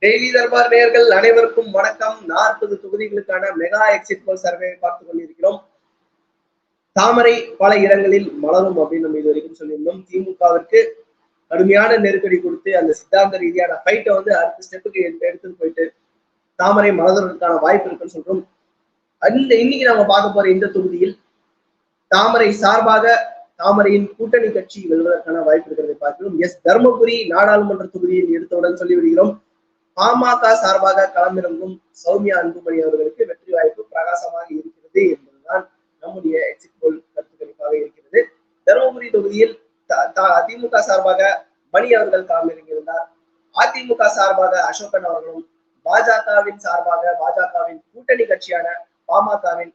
Daily Darbar நேயர்கள் அனைவருக்கும் வணக்கம். 40 தொகுதிகளுக்கான மெகா எக்ஸிட் போல் சர்வே பார்த்துக் கொண்டிருக்கிறோம். தாமரை பல இடங்களில் மலரும் அப்படின்னு நம்ம இது வரைக்கும் சொல்லியிருந்தோம். திமுகவிற்கு கடுமையான நெருக்கடி கொடுத்து அந்த சித்தாந்த ரீதியான ஃபைட்டை வந்து அடுத்த ஸ்டெப்புக்கு எடுத்துட்டு போயிட்டு தாமரை மலர்வதற்கான வாய்ப்பு இருக்குன்னு சொல்றோம். இன்னைக்கு நம்ம பார்க்க போற இந்த தொகுதியில் தாமரை சார்பாக தாமரையின் கூட்டணி கட்சி வெல்வதற்கான வாய்ப்பு இருக்கிறதை பார்க்கிறோம். தர்மபுரி நாடாளுமன்ற தொகுதியில் எடுத்தவுடன் சொல்லிவிடுகிறோம். பாமக சார்பாக களமிறங்கும் சௌமியா அன்புமணி அவர்களுக்கு வெற்றி வாய்ப்பு பிரகாசமாக இருக்கிறது என்பதுதான் நம்முடைய எக்ஸிட் போல் கருத்து கணிப்பாக இருக்கிறது. தருமபுரி தொகுதியில் திமுக சார்பாக மணி அவர்கள் களமிறங்கியிருந்தார். அதிமுக சார்பாக அசோகன் அவர்களும், பாஜகவின் சார்பாக பாஜகவின் கூட்டணி கட்சியான பாமகவின்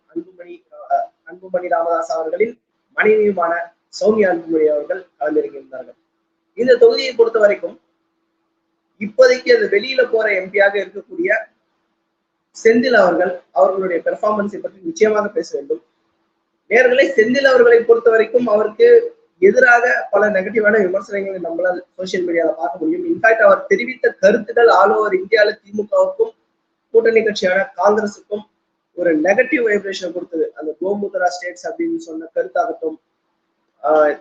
அன்புமணி ராமதாஸ் அவர்களின் மனைவியுமான சௌமியா அன்புமணி அவர்கள் களமிறங்கியிருந்தார்கள். இந்த தொகுதியை பொறுத்த வரைக்கும் இப்போதைக்கு அது வெளியில போற எம்பியாக இருக்கக்கூடிய செந்தில் அவர்களுடைய பெர்ஃபார்மன்ஸை பற்றி நிச்சயமாக பேச வேண்டும். நேர்களை செந்தில் அவர்களை பொறுத்த வரைக்கும் அவருக்கு எதிராக பல நெகட்டிவான விமர்சனங்களை நம்மளால் சோசியல் மீடியால பார்க்க முடியும். இன்ஃபேக்ட் அவர் தெரிவித்த கருத்துக்கள் ஆல் ஓவர் இந்தியாவில திமுகவுக்கும் கூட்டணி கட்சியான காங்கிரஸுக்கும் ஒரு நெகட்டிவ் வைப்ரேஷன் கொடுத்தது. அந்த கோமுத்ரா ஸ்டேட்ஸ் அப்படின்னு சொன்ன கருத்தாகட்டும்,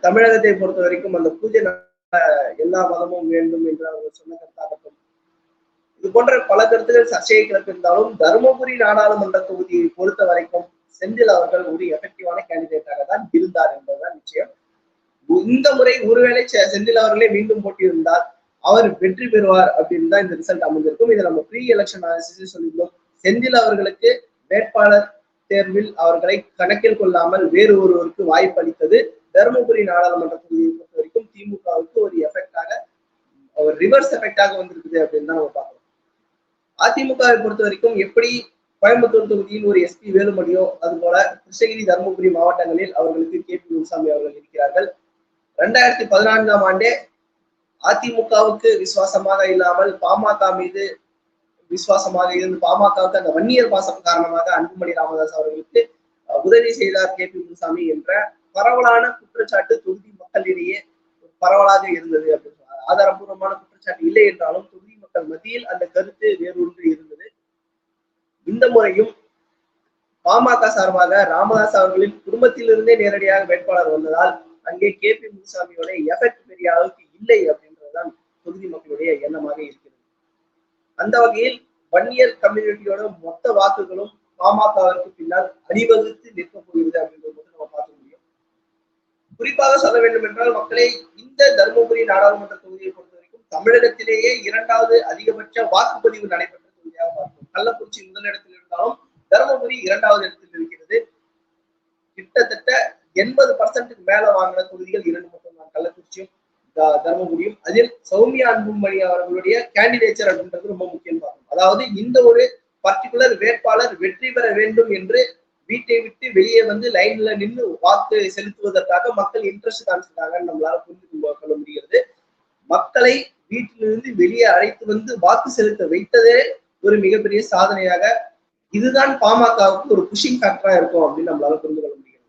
தமிழகத்தை பொறுத்த வரைக்கும் அந்த பூஜை எல்லா மதமும் வேண்டும் என்று அவர் சொன்ன கருத்தாகட்டும், இது போன்ற பல கருத்துக்கள் சர்ச்சையை கிளப்பியிருந்தாலும் தருமபுரி நாடாளுமன்ற தொகுதியை பொறுத்த வரைக்கும் செந்தில் அவர்கள் ஒரு எஃபெக்டிவான கேண்டிடேட்டாக தான் இருந்தார் என்பதுதான் நிச்சயம். இந்த முறை ஒருவேளை செந்தில் அவர்களே மீண்டும் போட்டியிருந்தால் அவர் வெற்றி பெறுவார் அப்படின்னு தான் இந்த ரிசல்ட் அமைந்திருக்கும். இதை நம்ம ப்ரீ எலெக்ஷன் அனாலிசிஸ் சொல்லியிருந்தோம். செந்தில் அவர்களுக்கு வேட்பாளர் தேர்வில் அவர்களை கணக்கில் கொள்ளாமல் வேறு ஒருவருக்கு வாய்ப்பு அளித்தது தருமபுரி நாடாளுமன்ற தொகுதியை பொறுத்த வரைக்கும் திமுகவுக்கு ஒரு எஃபெக்டாக, ஒரு ரிவர்ஸ் எஃபெக்டாக வந்திருக்குது அப்படின்னு தான் நம்ம பார்க்கிறோம். அதிமுகவை பொறுத்த வரைக்கும் எப்படி கோயம்புத்தூர் தொகுதியில் ஒரு எஸ்பி வேலுமணியோ, அது போல கிருஷ்ணகிரி தருமபுரி மாவட்டங்களில் அவர்களுக்கு கே.பி. முனுசாமி அவர்கள் இருக்கிறார்கள். 2014ஆம் ஆண்டே அதிமுகவுக்கு விசுவாசமாக இல்லாமல் பாமக மீது விசுவாசமாக இருந்து பாமகவுக்கு அந்த வன்னியர் பாசம் காரணமாக அன்புமணி ராமதாஸ் அவர்களுக்கு உதவி செய்தார் கே.பி. முனுசாமி என்ற பரவலான குற்றச்சாட்டு தொகுதி மக்களிடையே பரவலாக இருந்தது அப்படின்னு சொன்னார். ஆதாரபூர்வமான குற்றச்சாட்டு இல்லை என்றாலும் தொகுதி மக்கள் மத்தியில் அந்த கருத்து வேறொன்று இருந்தது. இந்த முறையும் பாமக சார்பாக ராமதாஸ் அவர்களின் குடும்பத்திலிருந்தே நேரடியாக வேட்பாளர் வந்ததால் அங்கே கே.பி. முனுசாமியோட எஃபெக்ட் பெரிய அளவுக்கு இல்லை அப்படின்றதுதான் தொகுதி மக்களுடைய எண்ணமாக இருக்கிறது. அந்த வகையில் வன்னியர் கம்யூனிட்டியோட மொத்த வாக்குகளும் பாமகவிற்கு பின்னால் அணிவகுத்து நிற்க போகிறது அப்படின்றது நம்ம பார்க்க முடியும். குறிப்பாக சொல்ல வேண்டும் என்றால் மக்களே, இந்த தருமபுரி நாடாளுமன்ற தொகுதியை பொறுத்த வரைக்கும் தமிழகத்திலேயே 2வது அதிகபட்ச வாக்குப்பதிவு நடைபெற்ற தொகுதியாக பார்க்கிறோம். கள்ளக்குறிச்சி முதலிடத்தில் இருந்தாலும் தருமபுரி 2வது இடத்தில் இருக்கிறது. கிட்டத்தட்ட 80% மேல வாங்கின தொகுதிகள் 2 மட்டும்தான், கள்ளக்குறிச்சியும் தருமபுரியும். அதில் சௌமியா அன்புமணி அவர்களுடைய கேண்டிடேச்சர் அப்படின்றது ரொம்ப முக்கியம் பார்க்கணும். அதாவது இந்த ஒரு பர்டிகுலர் வேட்பாளர் வெற்றி பெற வேண்டும் என்று வீட்டை விட்டு வெளியே வந்து லைன்ல நின்று வாக்கு செலுத்துவதற்காக மக்கள் இன்ட்ரெஸ்ட் காமிச்சிருக்காங்கன்னு நம்மளால புரிந்து கொள்ள முடிகிறது. மக்களை வீட்டிலிருந்து வெளியே அழைத்து வந்து வாக்கு செலுத்த வைத்ததே ஒரு மிகப்பெரிய சாதனையாக, இதுதான் பாமகவுக்கு ஒரு புஷிங் ஃபேக்டரா இருக்கும் அப்படின்னு நம்மளால புரிந்து கொள்ள முடிகிறது.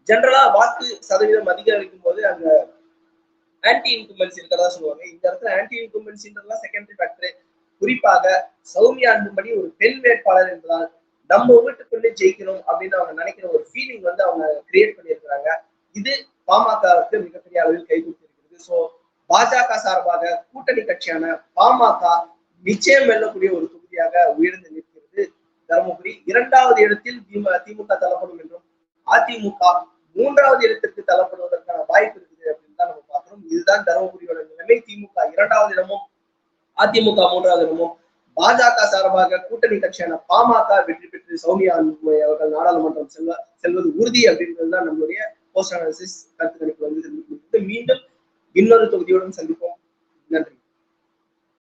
ஜெனரலா வாக்கு சதவீதம் அதிகரிக்கும் போது அங்க ஆன்டி இன்குமென்சி இருக்கிறதா சொல்லுவாங்க. இந்த இடத்துல ஆன்டி இன்குமென்சின்றதுலாம் செகண்டரி ஃபேக்டர். குறிப்பாக சௌமியா அன்புமணி ஒரு பெண் வேட்பாளர் என்பதால் நம்ம வீட்டுக்குள்ளே ஜெயிக்கணும் அப்படின்னு அவங்க நினைக்கிற ஒரு ஃபீலிங் வந்து அவங்க கிரியேட் பண்ணியிருக்கிறாங்க. இது பாமகவுக்கு மிகப்பெரிய அளவில் கை கொடுத்திருக்கிறது. ஸோ பாஜக சார்பாக கூட்டணி கட்சியான பாமக நிச்சயம் வெல்லக்கூடிய ஒரு தொகுதியாக உயர்ந்து நிற்கிறது தருமபுரி. 2வது இடத்தில் திமுக தள்ளப்படும் என்றும் அதிமுக 3வது இடத்திற்கு தள்ளப்படுவதற்கான வாய்ப்பு இருக்குது அப்படின்னு தான் நம்ம பார்க்கிறோம். இதுதான் தருமபுரியோட நிலைமை. திமுக 2வது இடமும் அதிமுக 3வது இடமும், பாஜக சார்பாக கூட்டணி கட்சியான பாமக வெற்றி பெற்று சௌமியா அன்புமணி அவர்கள் நாடாளுமன்றம் செல்வது உறுதி அப்படின்றதுதான் நம்மளுடைய போஸ்ட் அனாலிசிஸ் கருத்து கணிப்பு வந்து மீண்டும் இன்னொரு தொகுதியுடன் சந்திப்போம்.